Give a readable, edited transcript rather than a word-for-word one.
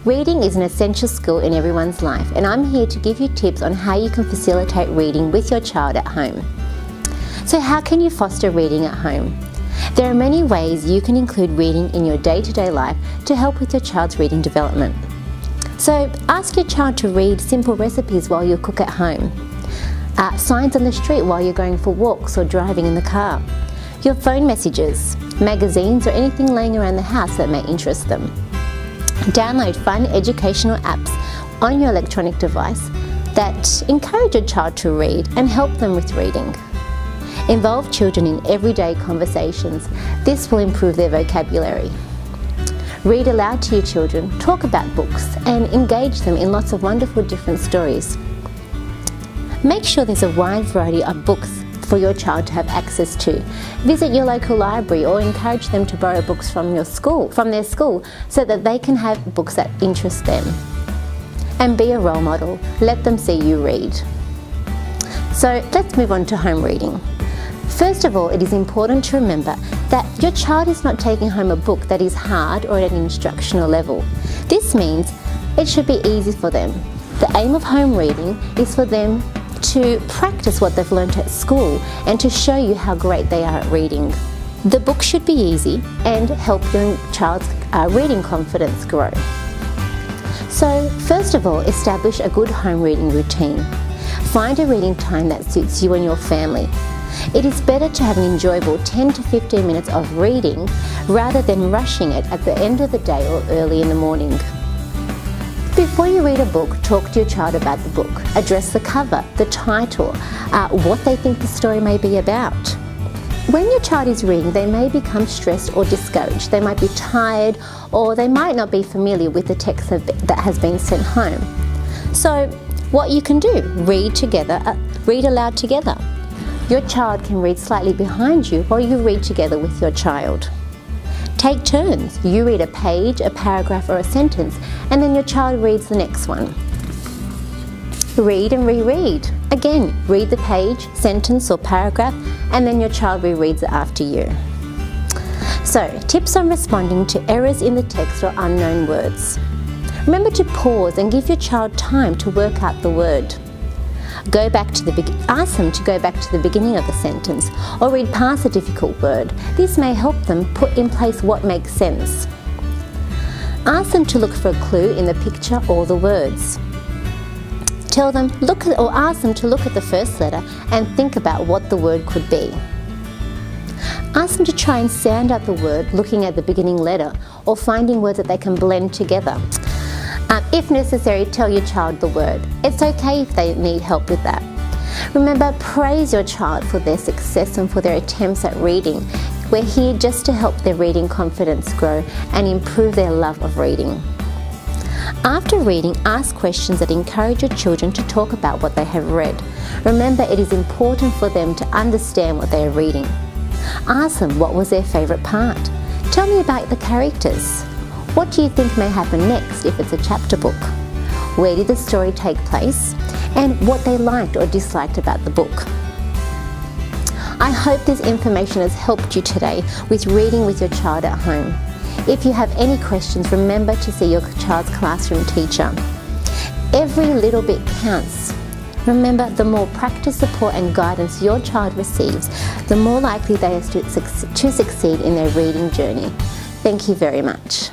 Reading is an essential skill in everyone's life, and I'm here to give you tips on how you can facilitate reading with your child at home. So how can you foster reading at home? There are many ways you can include reading in your day-to-day life to help with your child's reading development. So ask your child to read simple recipes while you cook at home, signs on the street while you're going for walks or driving in the car, your phone messages, magazines or anything laying around the house that may interest them. Download fun educational apps on your electronic device that encourage your child to read and help them with reading. Involve children in everyday conversations. This will improve their vocabulary. Read aloud to your children, talk about books and engage them in lots of wonderful different stories. Make sure there's a wide variety of books for your child to have access to. Visit your local library or encourage them to borrow books from their school so that they can have books that interest them. And be a role model. Let them see you read. So let's move on to home reading. First of all, it is important to remember that your child is not taking home a book that is hard or at an instructional level. This means it should be easy for them. The aim of home reading is for them to practice what they've learnt at school and to show you how great they are at reading. The book should be easy and help your child's reading confidence grow. So first of all, establish a good home reading routine. Find a reading time that suits you and your family. It is better to have an enjoyable 10 to 15 minutes of reading rather than rushing it at the end of the day or early in the morning. Before you read a book, talk to your child about the book. Address the cover, the title, what they think the story may be about. When your child is reading, they may become stressed or discouraged. They might be tired or they might not be familiar with the text that has been sent home. So what you can do, read aloud together. Your child can read slightly behind you while you read together with your child. Take turns. You read a page, a paragraph or a sentence, and then your child reads the next one. Read and reread. Again, read the page, sentence or paragraph, and then your child rereads it after you. So, tips on responding to errors in the text or unknown words. Remember to pause and give your child time to work out the word. Ask them to go back to the beginning of the sentence or read past a difficult word. This may help them put in place what makes sense. Ask them to look for a clue in the picture or the words. Ask them to look at the first letter and think about what the word could be. Ask them to try and sound out the word looking at the beginning letter or finding words that they can blend together. If necessary, tell your child the word. It's okay if they need help with that. Remember, praise your child for their success and for their attempts at reading. We're here just to help their reading confidence grow and improve their love of reading. After reading, ask questions that encourage your children to talk about what they have read. Remember, it is important for them to understand what they are reading. Ask them what was their favourite part. Tell me about the characters. What do you think may happen next if it's a chapter book? Where did the story take place? And what they liked or disliked about the book. I hope this information has helped you today with reading with your child at home. If you have any questions, remember to see your child's classroom teacher. Every little bit counts. Remember, the more practice, support and guidance your child receives, the more likely they are to succeed in their reading journey. Thank you very much.